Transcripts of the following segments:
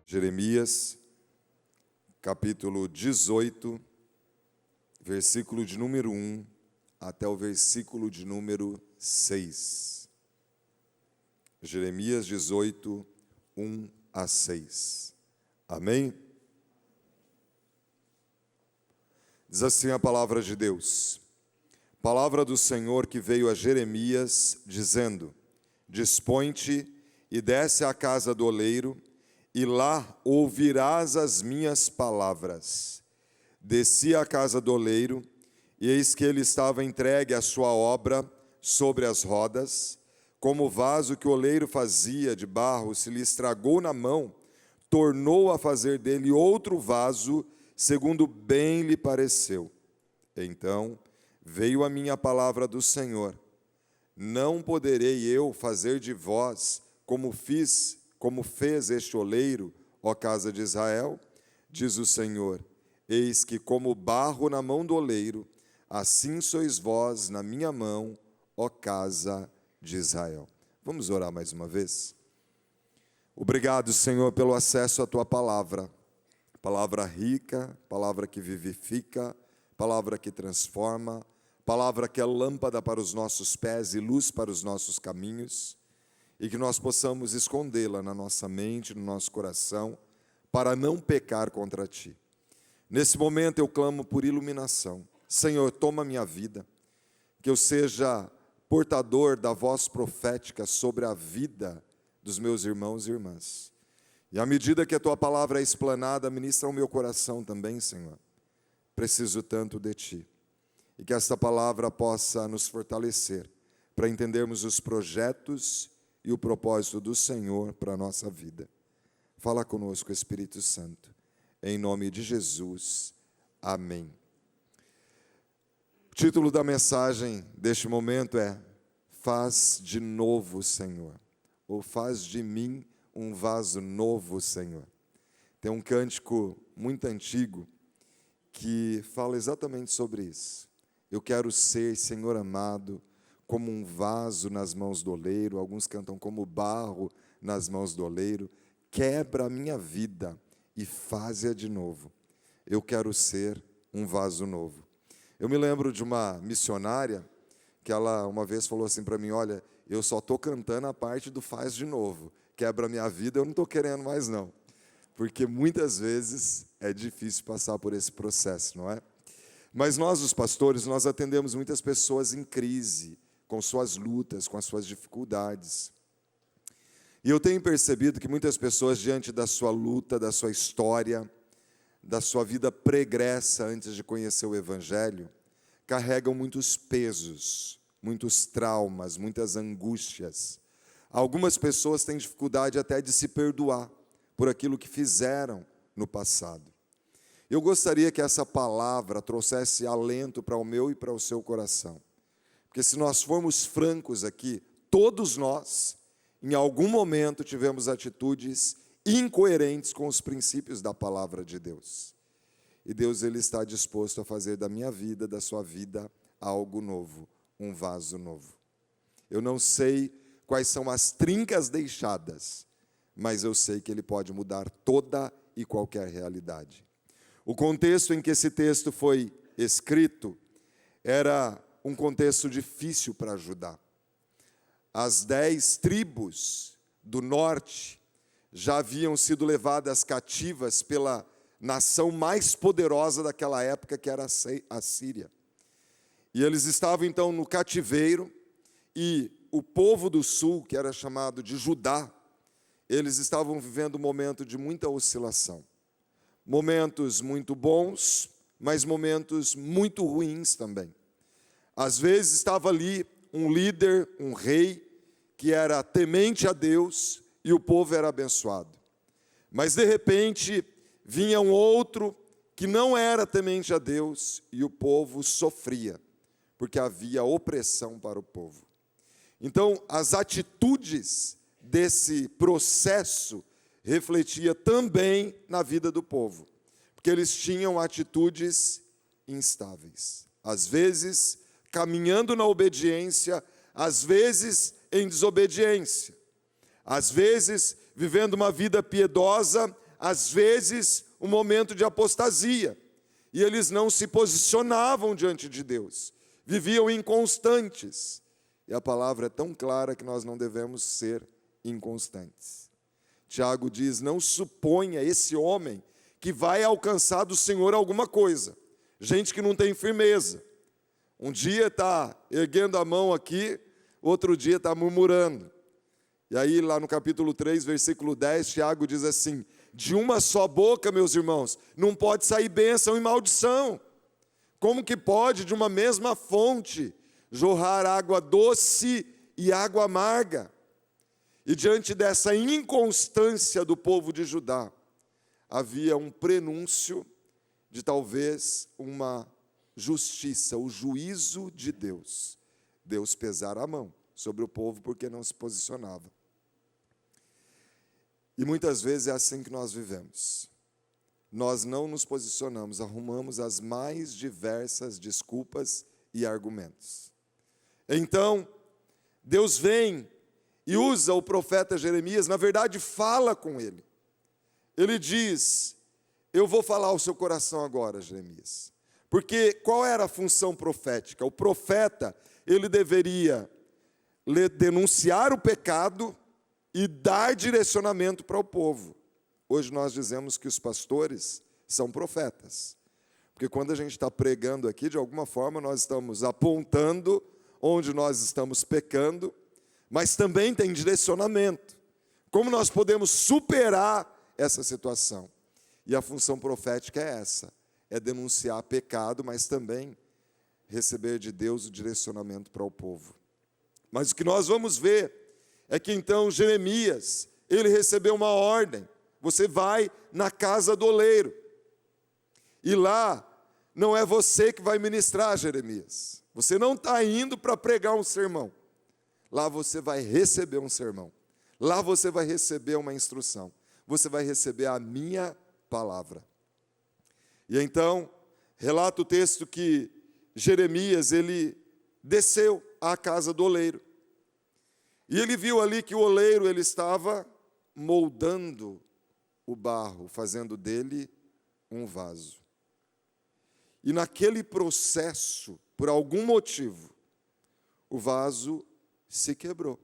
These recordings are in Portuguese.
Jeremias, capítulo 18, versículo de número 1 até o versículo de número 6. Jeremias 18, 1 a 6. Amém? Diz assim a palavra de Deus. Palavra do Senhor que veio a Jeremias, dizendo: Dispõe-te e desce à casa do oleiro, e lá ouvirás as minhas palavras. Desci à casa do oleiro, e eis que ele estava entregue à sua obra sobre as rodas. Como o vaso que o oleiro fazia de barro se lhe estragou na mão, tornou a fazer dele outro vaso, segundo bem lhe pareceu. Então veio a minha palavra do Senhor: Não poderei eu fazer de vós como fez este oleiro, ó casa de Israel? Diz o Senhor: Eis que como barro na mão do oleiro, assim sois vós na minha mão, ó casa de Israel. Vamos orar mais uma vez? Obrigado, Senhor, pelo acesso à tua palavra. Palavra rica, palavra que vivifica, palavra que transforma, palavra que é lâmpada para os nossos pés e luz para os nossos caminhos, e que nós possamos escondê-la na nossa mente, no nosso coração, para não pecar contra Ti. Nesse momento eu clamo por iluminação. Senhor, toma minha vida, que eu seja portador da voz profética sobre a vida dos meus irmãos e irmãs. E à medida que a Tua palavra é explanada, ministra o meu coração também, Senhor. Preciso tanto de Ti. E que esta palavra possa nos fortalecer para entendermos os projetos e o propósito do Senhor para a nossa vida. Fala conosco, Espírito Santo. Em nome de Jesus. Amém. O título da mensagem deste momento é: Faz de novo, Senhor. Ou faz de mim um vaso novo, Senhor. Tem um cântico muito antigo que fala exatamente sobre isso. Eu quero ser, Senhor amado, como um vaso nas mãos do oleiro. Alguns cantam como barro nas mãos do oleiro. Quebra a minha vida e faz-a de novo. Eu quero ser um vaso novo. Eu me lembro de uma missionária que ela uma vez falou assim para mim: olha, eu só estou cantando a parte do faz de novo. Quebra a minha vida, eu não estou querendo mais não. Porque muitas vezes é difícil passar por esse processo, não é? Mas nós, os pastores, nós atendemos muitas pessoas em crise, com suas lutas, com as suas dificuldades. E eu tenho percebido que muitas pessoas, diante da sua luta, da sua história, da sua vida pregressa antes de conhecer o Evangelho, carregam muitos pesos, muitos traumas, muitas angústias. Algumas pessoas têm dificuldade até de se perdoar por aquilo que fizeram no passado. Eu gostaria que essa palavra trouxesse alento para o meu e para o seu coração. Porque se nós formos francos aqui, todos nós, em algum momento, tivemos atitudes incoerentes com os princípios da palavra de Deus. E Deus, Ele está disposto a fazer da minha vida, da sua vida, algo novo, um vaso novo. Eu não sei quais são as trincas deixadas, mas eu sei que Ele pode mudar toda e qualquer realidade. O contexto em que esse texto foi escrito era um contexto difícil para Judá. As 10 tribos do norte já haviam sido levadas cativas pela nação mais poderosa daquela época, que era a Síria. E eles estavam então no cativeiro, e o povo do sul, que era chamado de Judá, eles estavam vivendo um momento de muita oscilação. Momentos muito bons, mas momentos muito ruins também. Às vezes estava ali um líder, um rei, que era temente a Deus, e o povo era abençoado. Mas de repente vinha um outro que não era temente a Deus, e o povo sofria, porque havia opressão para o povo. Então, as atitudes desse processo refletia também na vida do povo, porque eles tinham atitudes instáveis, às vezes caminhando na obediência, às vezes em desobediência, às vezes vivendo uma vida piedosa, às vezes, um momento de apostasia. E eles não se posicionavam diante de Deus. Viviam inconstantes. E a palavra é tão clara que nós não devemos ser inconstantes. Tiago diz: não suponha esse homem que vai alcançar do Senhor alguma coisa. Gente que não tem firmeza. Um dia está erguendo a mão aqui, outro dia está murmurando. E aí lá no capítulo 3, versículo 10, Tiago diz assim: de uma só boca, meus irmãos, não pode sair bênção e maldição. Como que pode de uma mesma fonte jorrar água doce e água amarga? E diante dessa inconstância do povo de Judá, havia um prenúncio de talvez uma justiça, o juízo de Deus. Deus pesar a mão sobre o povo porque não se posicionava. E muitas vezes é assim que nós vivemos. Nós não nos posicionamos, arrumamos as mais diversas desculpas e argumentos. Então, Deus vem e usa o profeta Jeremias, na verdade fala com ele. Ele diz: eu vou falar ao seu coração agora, Jeremias. Porque qual era a função profética? O profeta, ele deveria denunciar o pecado e dar direcionamento para o povo. Hoje nós dizemos que os pastores são profetas. Porque quando a gente está pregando aqui, de alguma forma nós estamos apontando onde nós estamos pecando, mas também tem direcionamento. Como nós podemos superar essa situação? E a função profética é essa, é denunciar pecado, mas também receber de Deus o direcionamento para o povo. Mas o que nós vamos ver é que então Jeremias, ele recebeu uma ordem: você vai na casa do oleiro. E lá não é você que vai ministrar, Jeremias. Você não está indo para pregar um sermão. Lá você vai receber um sermão. Lá você vai receber uma instrução. Você vai receber a minha palavra. E então, relata o texto que Jeremias, ele desceu à casa do oleiro. E ele viu ali que o oleiro, ele estava moldando o barro, fazendo dele um vaso. E naquele processo, por algum motivo, o vaso se quebrou.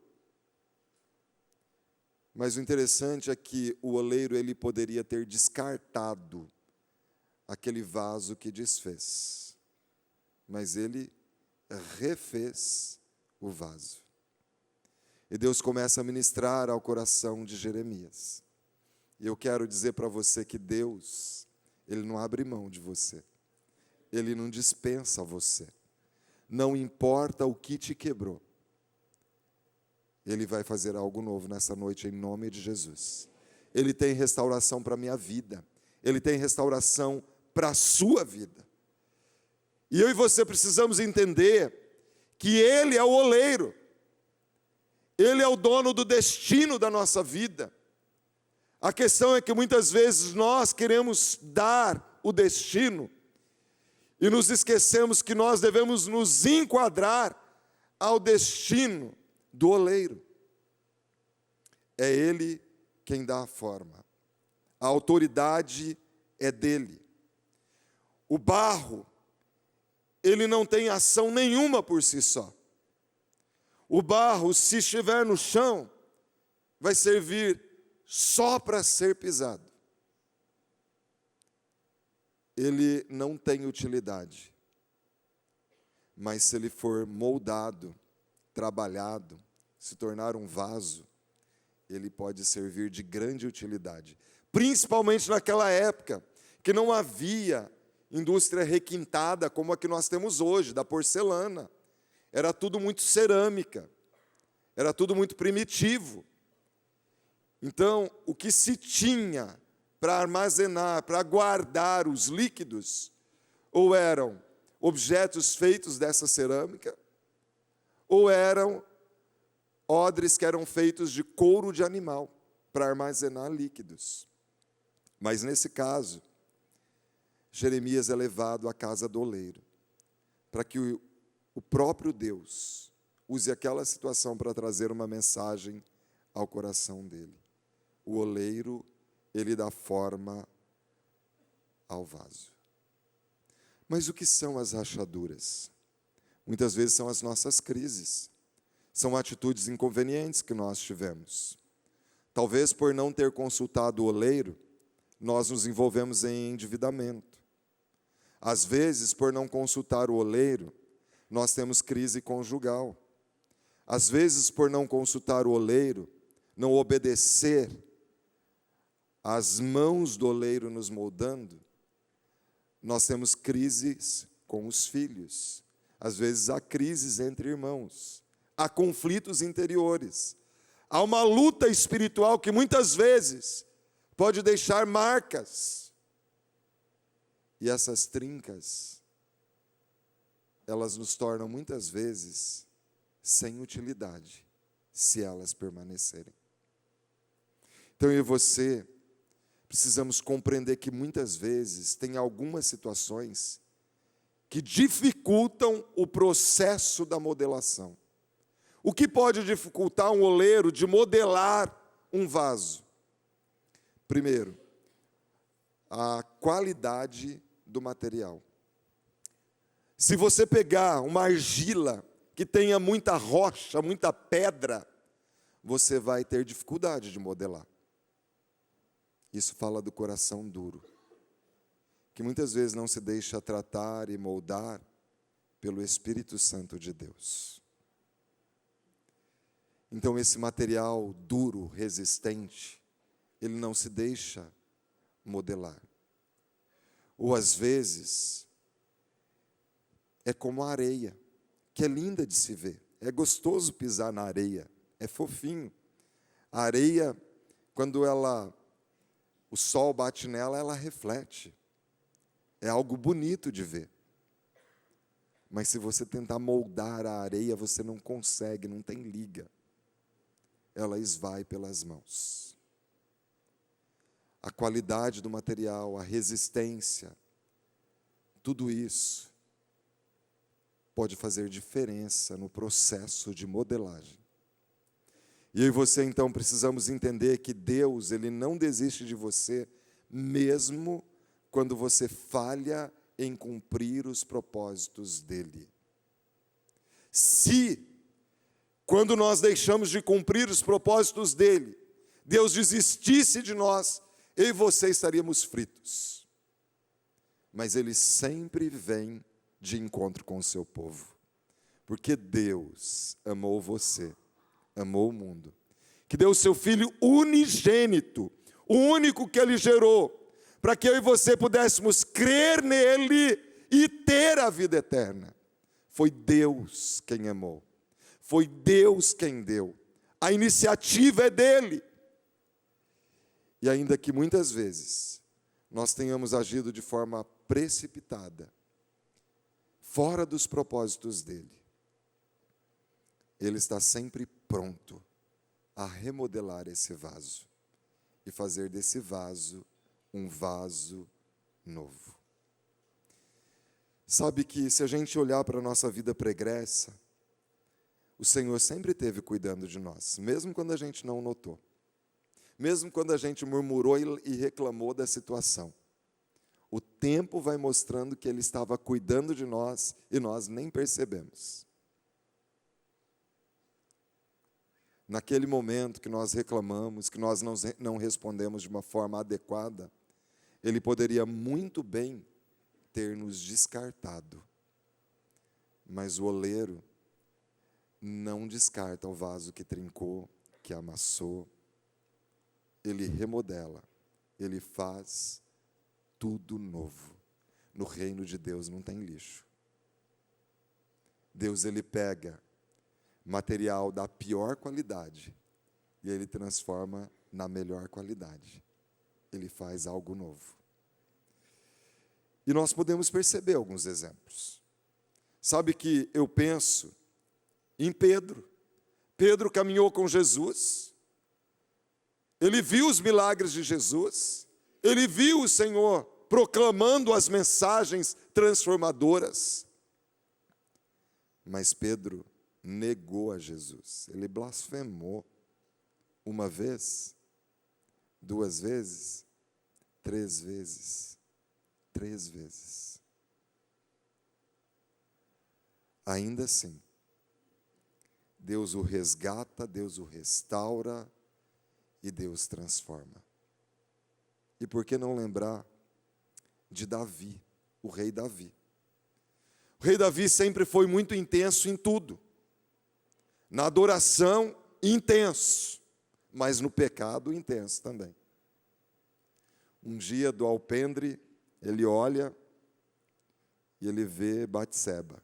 Mas o interessante é que o oleiro, ele poderia ter descartado aquele vaso que desfez. Mas ele refez o vaso. E Deus começa a ministrar ao coração de Jeremias. E eu quero dizer para você que Deus, ele não abre mão de você. Ele não dispensa você. Não importa o que te quebrou. Ele vai fazer algo novo nessa noite, em nome de Jesus. Ele tem restauração para a minha vida. Ele tem restauração para a sua vida. E eu e você precisamos entender que Ele é o oleiro. Ele é o dono do destino da nossa vida. A questão é que muitas vezes nós queremos dar o destino e nos esquecemos que nós devemos nos enquadrar ao destino do oleiro. É Ele quem dá a forma. A autoridade é dele. O barro, ele não tem ação nenhuma por si só. O barro, se estiver no chão, vai servir só para ser pisado. Ele não tem utilidade. Mas se ele for moldado, trabalhado, se tornar um vaso, ele pode servir de grande utilidade. Principalmente naquela época, que não havia indústria requintada como a que nós temos hoje, da porcelana. Era tudo muito cerâmica, era tudo muito primitivo. Então, o que se tinha para armazenar, para guardar os líquidos, ou eram objetos feitos dessa cerâmica, ou eram odres que eram feitos de couro de animal, para armazenar líquidos. Mas nesse caso, Jeremias é levado à casa do oleiro, para que o próprio Deus use aquela situação para trazer uma mensagem ao coração dele. O oleiro Ele dá forma ao vaso. Mas o que são as rachaduras? Muitas vezes são as nossas crises, são atitudes inconvenientes que nós tivemos. Talvez por não ter consultado o oleiro, nós nos envolvemos em endividamento. Às vezes, por não consultar o oleiro, nós temos crise conjugal. Às vezes, por não consultar o oleiro, não obedecer às mãos do oleiro nos moldando, nós temos crises com os filhos. Às vezes há crises entre irmãos, há conflitos interiores, há uma luta espiritual que muitas vezes pode deixar marcas. E essas trincas, elas nos tornam muitas vezes sem utilidade, se elas permanecerem. Então eu e você precisamos compreender que muitas vezes tem algumas situações que dificultam o processo da modelação. O que pode dificultar um oleiro de modelar um vaso? Primeiro, a qualidade do material. Se você pegar uma argila que tenha muita rocha, muita pedra, você vai ter dificuldade de modelar. Isso fala do coração duro, que muitas vezes não se deixa tratar e moldar pelo Espírito Santo de Deus. Então esse material duro, resistente, ele não se deixa modelar. Ou às vezes, é como a areia, que é linda de se ver. É gostoso pisar na areia, é fofinho. A areia, quando o sol bate nela, ela reflete. É algo bonito de ver. Mas se você tentar moldar a areia, você não consegue, não tem liga. Ela esvai pelas mãos. A qualidade do material, a resistência, tudo isso pode fazer diferença no processo de modelagem. E eu e você, então, precisamos entender que Deus, Ele não desiste de você, mesmo quando você falha em cumprir os propósitos dEle. Se, quando nós deixamos de cumprir os propósitos dEle, Deus desistisse de nós, eu e você estaríamos fritos. Mas Ele sempre vem de encontro com o seu povo. Porque Deus amou você, amou o mundo, que deu o seu Filho unigênito, o único que Ele gerou, para que eu e você pudéssemos crer nele e ter a vida eterna. Foi Deus quem amou, foi Deus quem deu, a iniciativa é dele. E ainda que muitas vezes nós tenhamos agido de forma precipitada, fora dos propósitos dele, Ele está sempre pronto a remodelar esse vaso e fazer desse vaso um vaso novo. Sabe que se a gente olhar para a nossa vida pregressa, o Senhor sempre esteve cuidando de nós, mesmo quando a gente não notou, mesmo quando a gente murmurou e reclamou da situação. O tempo vai mostrando que Ele estava cuidando de nós e nós nem percebemos. Naquele momento que nós reclamamos, que nós não respondemos de uma forma adequada, Ele poderia muito bem ter nos descartado. Mas o oleiro não descarta o vaso que trincou, que amassou. Ele remodela, Ele faz tudo novo. No reino de Deus não tem lixo. Deus, Ele pega material da pior qualidade e Ele transforma na melhor qualidade. Ele faz algo novo. E nós podemos perceber alguns exemplos. Sabe que eu penso em Pedro. Pedro caminhou com Jesus. Ele viu os milagres de Jesus. Ele viu o Senhor proclamando as mensagens transformadoras. Mas Pedro negou a Jesus. Ele blasfemou uma vez, 2 vezes, 3 vezes, 3 vezes. Ainda assim, Deus o resgata, Deus o restaura e Deus transforma. E por que não lembrar de Davi, o rei Davi? O rei Davi sempre foi muito intenso em tudo. Na adoração, intenso, mas no pecado, intenso também. Um dia do alpendre, ele olha e ele vê Batseba.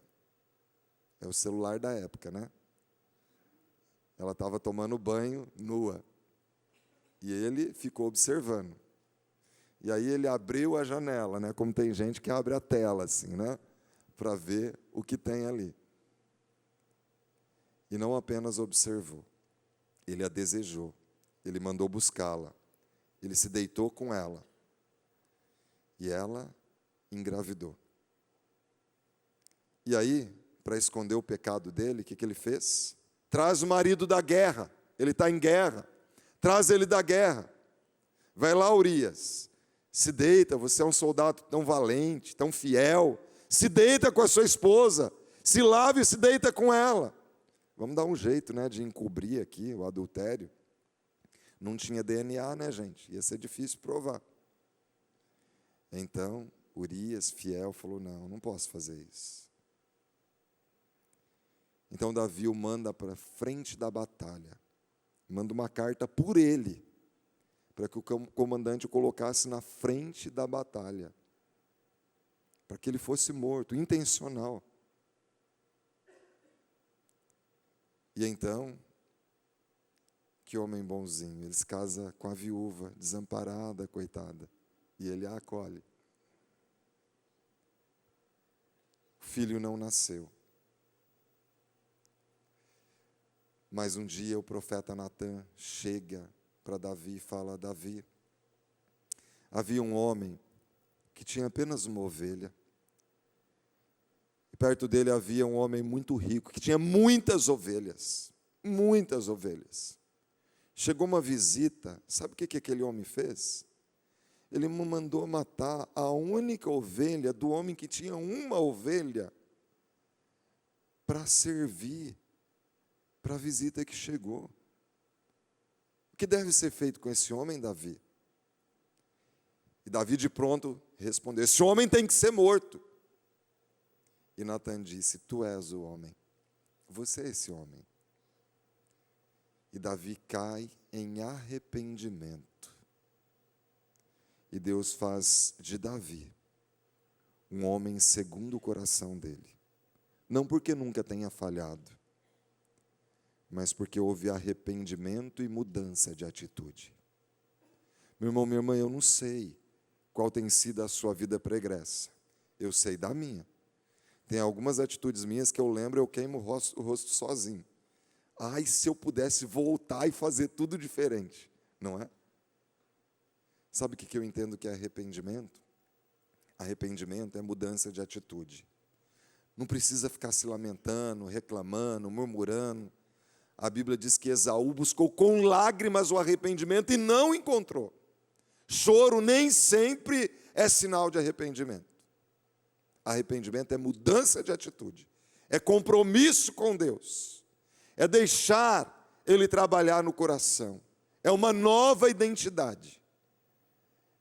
É o celular da época, né? Ela estava tomando banho nua. E ele ficou observando. E aí ele abriu a janela, né? Como tem gente que abre a tela assim, né? Para ver o que tem ali. E não apenas observou, ele a desejou, ele mandou buscá-la, ele se deitou com ela, e ela engravidou. E aí, para esconder o pecado dele, o que ele fez? Traz o marido da guerra, ele está em guerra, traz ele da guerra. Vai lá, Urias, se deita, você é um soldado tão valente, tão fiel, se deita com a sua esposa, se lava e se deita com ela. Vamos dar um jeito, né, de encobrir aqui o adultério. Não tinha DNA, né, gente? Ia ser difícil provar. Então, Urias, fiel, falou, não posso fazer isso. Então, Davi o manda para frente da batalha. Manda uma carta por ele, para que o comandante o colocasse na frente da batalha. Para que ele fosse morto, intencional. E então, que homem bonzinho, ele se casa com a viúva, desamparada, coitada, e ele a acolhe. O filho não nasceu. Mas um dia o profeta Natã chega para Davi e fala, Davi, havia um homem que tinha apenas uma ovelha, e perto dele havia um homem muito rico, que tinha muitas ovelhas, muitas ovelhas. Chegou uma visita, sabe o que aquele homem fez? Ele me mandou matar a única ovelha do homem que tinha uma ovelha, para servir para a visita que chegou. O que deve ser feito com esse homem, Davi? E Davi de pronto respondeu, esse homem tem que ser morto. E Natã disse, tu és o homem, você é esse homem. E Davi cai em arrependimento. E Deus faz de Davi um homem segundo o coração dele. Não porque nunca tenha falhado, mas porque houve arrependimento e mudança de atitude. Meu irmão, minha irmã, eu não sei qual tem sido a sua vida pregressa. Eu sei da minha. Tem algumas atitudes minhas que eu lembro, eu queimo o rosto sozinho. Ai, se eu pudesse voltar e fazer tudo diferente, não é? Sabe o que eu entendo que é arrependimento? Arrependimento é mudança de atitude. Não precisa ficar se lamentando, reclamando, murmurando. A Bíblia diz que Esaú buscou com lágrimas o arrependimento e não encontrou. Choro nem sempre é sinal de arrependimento. Arrependimento é mudança de atitude, é compromisso com Deus, é deixar Ele trabalhar no coração, é uma nova identidade,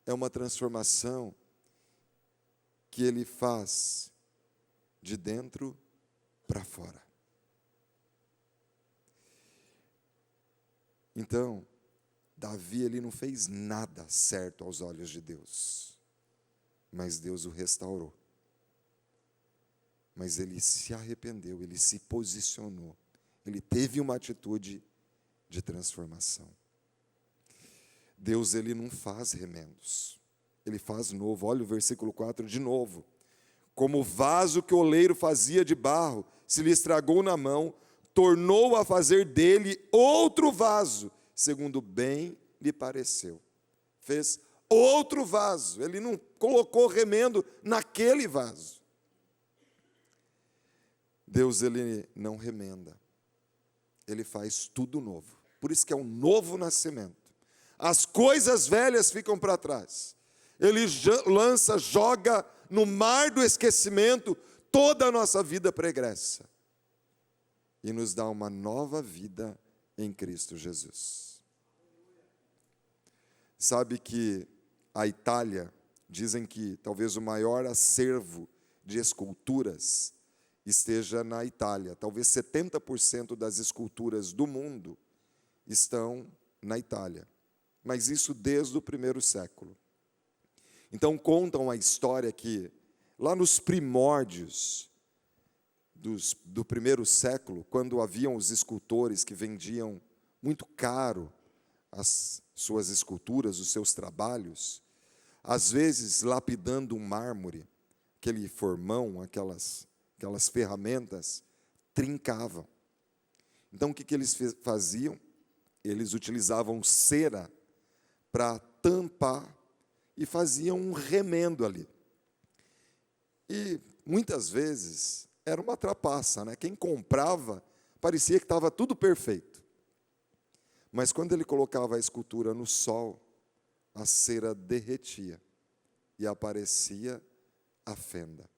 é uma transformação que Ele faz de dentro para fora. Então, Davi ele não fez nada certo aos olhos de Deus, mas Deus o restaurou. Mas ele se arrependeu, ele se posicionou, ele teve uma atitude de transformação. Deus ele não faz remendos, ele faz novo. Olha o versículo 4 de novo. Como o vaso que o oleiro fazia de barro, se lhe estragou na mão, tornou a fazer dele outro vaso, segundo bem lhe pareceu. Fez outro vaso, ele não colocou remendo naquele vaso. Deus, ele não remenda, ele faz tudo novo. Por isso que é um novo nascimento. As coisas velhas ficam para trás. Ele joga no mar do esquecimento toda a nossa vida pregressa e nos dá uma nova vida em Cristo Jesus. Sabe que a Itália, dizem que talvez o maior acervo de esculturas esteja na Itália. Talvez 70% das esculturas do mundo estão na Itália. Mas isso desde o primeiro século. Então contam a história que lá nos primórdios do primeiro século, quando haviam os escultores que vendiam muito caro as suas esculturas, os seus trabalhos, às vezes lapidando um mármore, aquele formão, aquelas ferramentas, trincavam. Então o que eles faziam? Eles utilizavam cera para tampar e faziam um remendo ali. E muitas vezes era uma trapaça, né? Quem comprava parecia que estava tudo perfeito. Mas quando ele colocava a escultura no sol, a cera derretia e aparecia a fenda,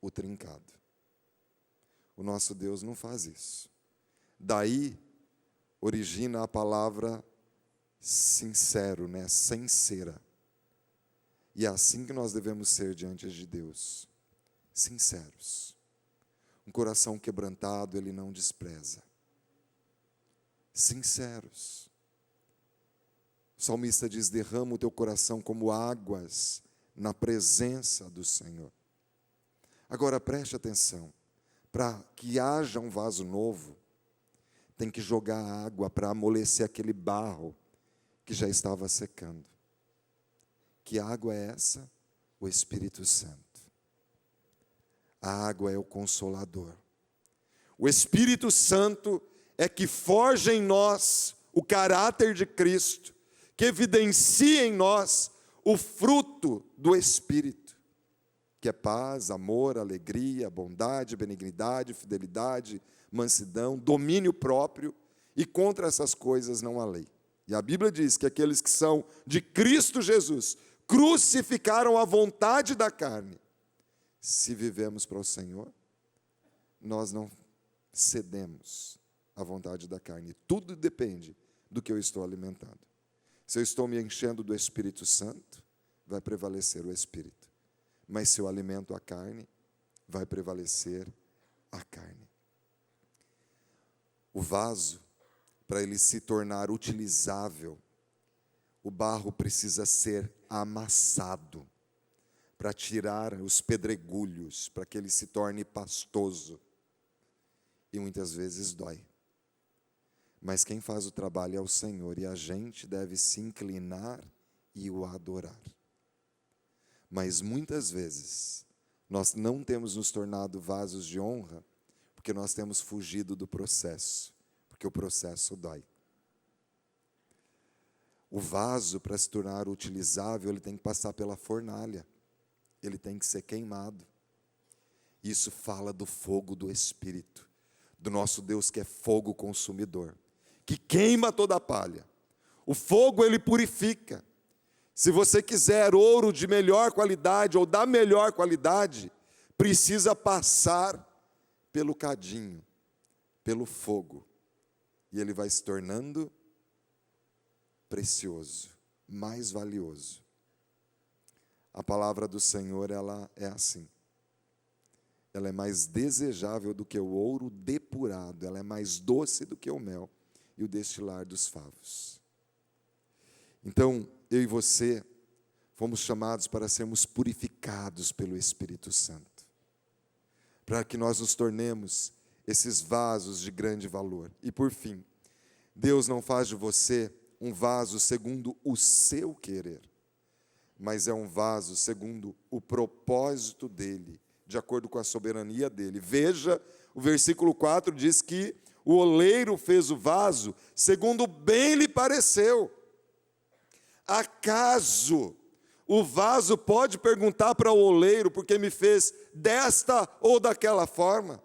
o trincado. O nosso Deus não faz isso. Daí origina a palavra sincero, né? Sem cera. E é assim que nós devemos ser diante de Deus, sinceros. Um coração quebrantado Ele não despreza. Sinceros. O salmista diz: derrama o teu coração como águas na presença do Senhor. Agora preste atenção, para que haja um vaso novo, tem que jogar água para amolecer aquele barro que já estava secando. Que água é essa? O Espírito Santo. A água é o Consolador. O Espírito Santo é que forja em nós o caráter de Cristo, que evidencia em nós o fruto do Espírito, que é paz, amor, alegria, bondade, benignidade, fidelidade, mansidão, domínio próprio, e contra essas coisas não há lei. E a Bíblia diz que aqueles que são de Cristo Jesus crucificaram a vontade da carne. Se vivemos para o Senhor, nós não cedemos à vontade da carne. Tudo depende do que eu estou alimentando. Se eu estou me enchendo do Espírito Santo, vai prevalecer o Espírito. Mas se eu alimento a carne, vai prevalecer a carne. O vaso, para ele se tornar utilizável, o barro precisa ser amassado para tirar os pedregulhos, para que ele se torne pastoso. E muitas vezes dói. Mas quem faz o trabalho é o Senhor, e a gente deve se inclinar e o adorar. Mas muitas vezes nós não temos nos tornado vasos de honra, porque nós temos fugido do processo, porque o processo dói. O vaso, para se tornar utilizável, ele tem que passar pela fornalha, ele tem que ser queimado. Isso fala do fogo do Espírito, do nosso Deus que é fogo consumidor, que queima toda a palha. O fogo ele purifica. Se você quiser ouro de melhor qualidade ou da melhor qualidade, precisa passar pelo cadinho, pelo fogo, e ele vai se tornando precioso, mais valioso. A palavra do Senhor, ela é assim. Ela é mais desejável do que o ouro depurado, ela é mais doce do que o mel e o destilar dos favos. Então, eu e você fomos chamados para sermos purificados pelo Espírito Santo, para que nós nos tornemos esses vasos de grande valor. E por fim, Deus não faz de você um vaso segundo o seu querer, mas é um vaso segundo o propósito dele, de acordo com a soberania dele. Veja, o versículo 4 diz que o oleiro fez o vaso segundo bem lhe pareceu. Acaso o vaso pode perguntar para o oleiro porque me fez desta ou daquela forma?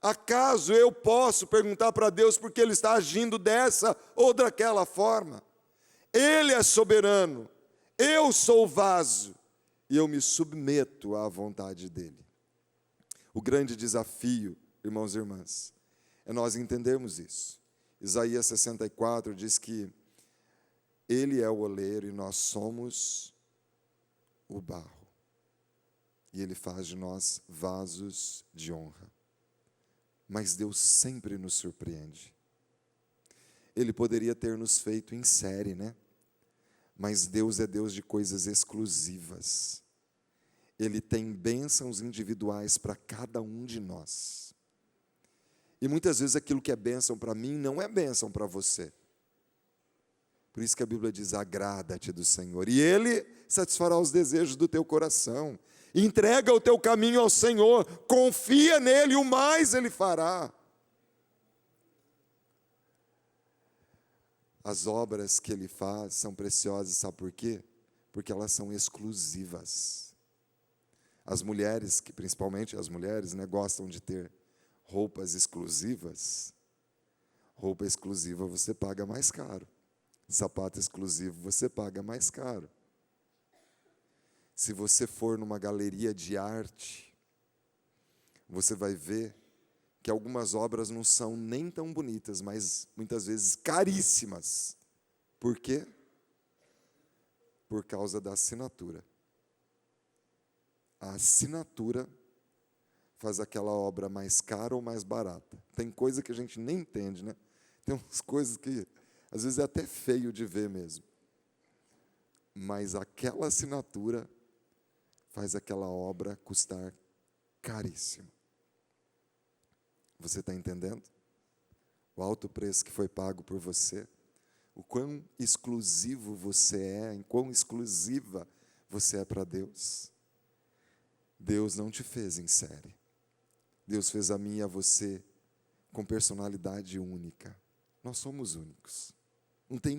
Acaso eu posso perguntar para Deus porque Ele está agindo dessa ou daquela forma? Ele é soberano, eu sou o vaso, e eu me submeto à vontade dele. O grande desafio, irmãos e irmãs, é nós entendermos isso. Isaías 64 diz que ele é o oleiro e nós somos o barro. E ele faz de nós vasos de honra. Mas Deus sempre nos surpreende. Ele poderia ter nos feito em série, né? Mas Deus é Deus de coisas exclusivas. Ele tem bênçãos individuais para cada um de nós. E muitas vezes aquilo que é bênção para mim não é bênção para você. Por isso que a Bíblia diz: agrada-te do Senhor, e Ele satisfará os desejos do teu coração. Entrega o teu caminho ao Senhor, confia nele, e o mais Ele fará. As obras que Ele faz são preciosas, sabe por quê? Porque elas são exclusivas. As mulheres, que principalmente as mulheres, né, gostam de ter roupas exclusivas. Roupa exclusiva você paga mais caro. Sapato exclusivo você paga mais caro. Se você for numa galeria de arte, você vai ver que algumas obras não são nem tão bonitas, mas muitas vezes caríssimas. Por quê? Por causa da assinatura. A assinatura faz aquela obra mais cara ou mais barata. Tem coisa que a gente nem entende, né? Tem umas coisas que às vezes é até feio de ver mesmo. Mas aquela assinatura faz aquela obra custar caríssimo. Você está entendendo? O alto preço que foi pago por você, o quão exclusivo você é, em quão exclusiva você é para Deus. Deus não te fez em série. Deus fez a mim e a você com personalidade única. Nós somos únicos. Não tem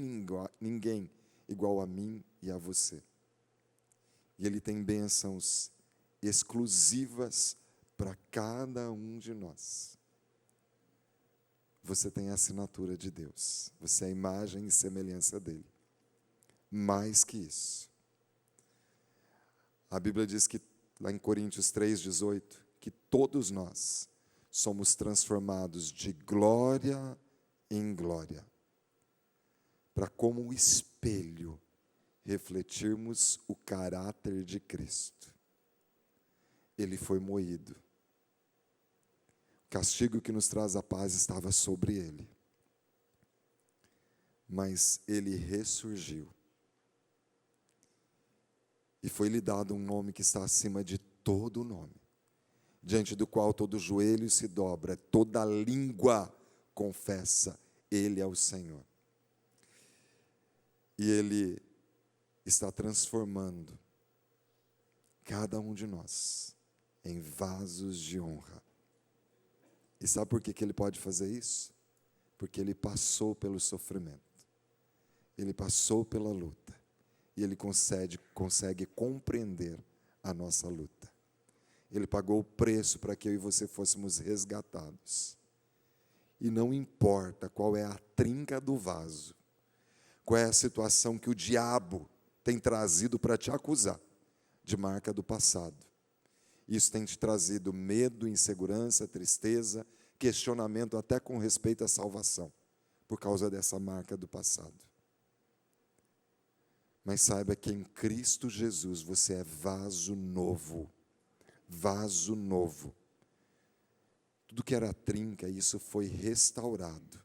ninguém igual a mim e a você. E Ele tem bênçãos exclusivas para cada um de nós. Você tem a assinatura de Deus. Você é a imagem e semelhança dEle. Mais que isso. A Bíblia diz que, lá em Coríntios 3,18, que todos nós somos transformados de glória em glória, para como um espelho refletirmos o caráter de Cristo. Ele foi moído. O castigo que nos traz a paz estava sobre ele. Mas ele ressurgiu. E foi-lhe dado um nome que está acima de todo nome, diante do qual todo joelho se dobra, toda língua confessa: Ele é o Senhor. E Ele está transformando cada um de nós em vasos de honra. E sabe por que Ele pode fazer isso? Porque Ele passou pelo sofrimento. Ele passou pela luta. E Ele consegue compreender a nossa luta. Ele pagou o preço para que eu e você fôssemos resgatados. E não importa qual é a trinca do vaso, qual é a situação que o diabo tem trazido para te acusar, de marca do passado. Isso tem te trazido medo, insegurança, tristeza, questionamento até com respeito à salvação, por causa dessa marca do passado. Mas saiba que em Cristo Jesus você é vaso novo. Vaso novo. Tudo que era trinca, isso foi restaurado.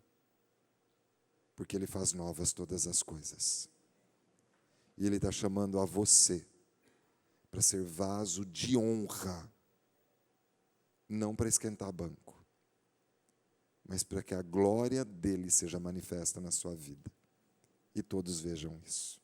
Porque Ele faz novas todas as coisas. E Ele está chamando a você para ser vaso de honra. Não para esquentar banco, mas para que a glória dEle seja manifesta na sua vida. E todos vejam isso.